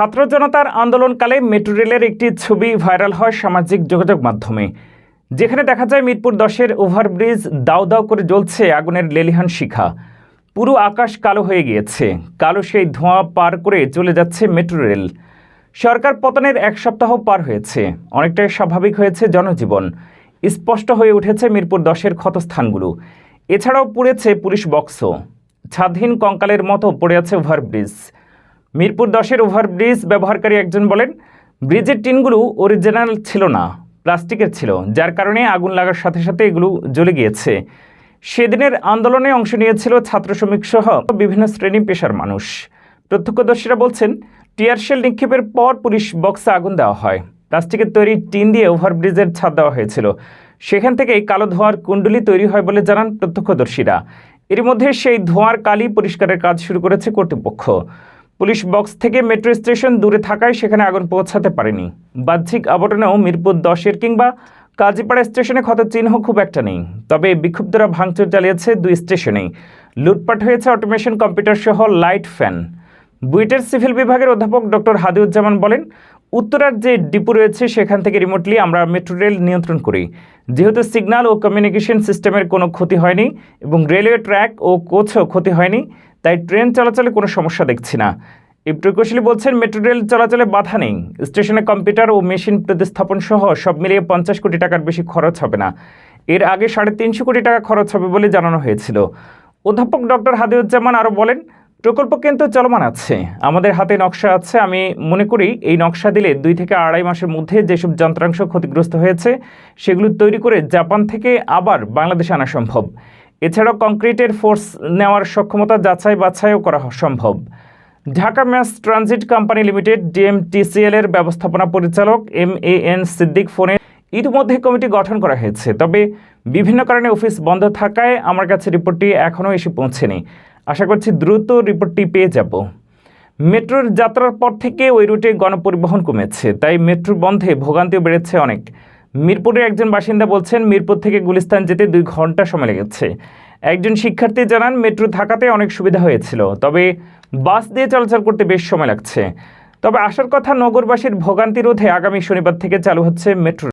ছাত্র জনতার আন্দোলনকালে মেট্রো রেলের একটি ছবি ভাইরাল হয় সামাজিক যোগাযোগ মাধ্যমে, যেখানে দেখা যায় মিরপুর 10-এর ওভারব্রিজ দাউ দাউ করে জ্বলছে আগুনের লেলিহান শিখা। পুরো আকাশ কালো হয়ে গিয়েছে, কালো সেই ধোঁয়া পার করে চলে যাচ্ছে মেট্রো রেল। সরকার পতনের এক সপ্তাহ পার হয়েছে, অনেকটাই স্বাভাবিক হয়েছে জনজীবন। স্পষ্ট হয়ে উঠেছে মিরপুর 10-এর ক্ষতস্থানগুলো। এছাড়াও পুড়েছে পুলিশ বক্সও, স্বাধীন কঙ্কালের মতো পড়ে আছে ওভারব্রিজ। মিরপুর 10-এর ওভারব্রিজ ব্যবহারকারী একজন বলেন, ব্রিজের টিনগুলো অরিজিনাল ছিল না, প্লাস্টিকের ছিল, যার কারণে আগুন লাগার সাথে সাথে এগুলো জ্বলে গিয়েছে। সেদিনের আন্দোলনে অংশ নিয়েছিল ছাত্র শ্রমিক সহ বিভিন্ন শ্রেণী পেশার মানুষ। প্রত্যক্ষদর্শীরা বলছেন, টিয়ার শেল নিক্ষেপের পর পুলিশ বক্সে আগুন দেওয়া হয়। প্লাস্টিকের তৈরি টিন দিয়ে ওভারব্রিজের ছাদ দেওয়া হয়েছিল, সেখান থেকেই কালো ধোঁয়ার কুণ্ডলী তৈরি হয় বলে জানান প্রত্যক্ষদর্শীরা। এর মধ্যে সেই ধোঁয়ার কালি পরিষ্কারের কাজ শুরু করেছে কর্তৃপক্ষ। পুলিশ বক্স থেকে মেট্রো স্টেশন দূরে থাকায় সেখানে আগুন পৌঁছাতে পারেনি। বাহ্যিক আবরণেও মিরপুর 10-এর কিংবা কাজীপাড়া স্টেশনে ক্ষত চিহ্ন খুব একটা নেই। তবে বিক্ষুব্ধরা ভাঙচুর চালিয়েছে দুই স্টেশনেই। লুটপাট হয়েছে অটোমেশন কম্পিউটার সহ লাইট, ফ্যান। বুয়েটের সিভিল বিভাগের অধ্যাপক ডক্টর হাদিউজ্জামান বলেন, উত্তরার যে ডিপো রয়েছে সেখান থেকে রিমোটলি আমরা মেট্রো রেল নিয়ন্ত্রণ করি। যেহেতু সিগন্যাল ও কমিউনিকেশন সিস্টেমের কোনো ক্ষতি হয়নি এবং রেলওয়ে ট্র্যাক ও কোচও ক্ষতি হয়নি, তাই ট্রেন চলাচলে কোনো সমস্যা দেখছি না। এই প্রকৌশলী বলছেন, মেট্রো রেল চলাচলে বাধা নেই। স্টেশনে কম্পিউটার ও মেশিন প্রতিস্থাপন সহ সব মিলিয়ে 50 কোটি টাকার বেশি খরচ হবে না। এর আগে 350 কোটি টাকা খরচ হবে বলে জানানো হয়েছিল। অধ্যাপক ডক্টর হাদিউজ্জামান আরও বলেন, প্রকল্প কিন্তু চলমান আছে, আমাদের হাতে নকশা আছে। আমি মনে করি এই নকশা দিলে 2 থেকে 2.5 মাসের মধ্যে যেসব যন্ত্রাংশ ক্ষতিগ্রস্ত হয়েছে সেগুলো তৈরি করে জাপান থেকে আবার বাংলাদেশে আনা সম্ভব। এছাড়াও কংক্রিটের ফোর্স নেওয়ার সক্ষমতা যাচাই বাছাইও করা সম্ভব। Dhaka mass transit company limited DMTCL এর ব্যবস্থাপনা পরিচালক MAN সিদ্দিক ফোনে ইতিমধ্যে কমিটি গঠন করা হয়েছে, তবে বিভিন্ন কারণে অফিস বন্ধ থাকায় আমার কাছে রিপোর্টটি এখনও এসে পৌঁছেনি। আশা করছি দ্রুত রিপোর্টটি পেয়ে যাব। মেট্রোর যাত্রার পর থেকে ওই রুটে গণপরিবহন কমেছে, তাই মেট্রো বন্ধে ভোগান্তিও বেড়েছে অনেক। মিরপুরের একজন বাসিন্দা বলছেন, মিরপুর থেকে গুলিস্তান যেতে 2 ঘন্টা সময় লেগেছে। একজন শিক্ষার্থী জানান, মেট্রো থাকাতে অনেক সুবিধা হয়েছিল, তবে বাস দিয়ে চলাচল করতে বেশ সময় লাগছে। তবে আসার কথা নগরবাসীর ভোগান্তি রোধে আগামী শনিবার থেকে চালু হচ্ছে মেট্রো।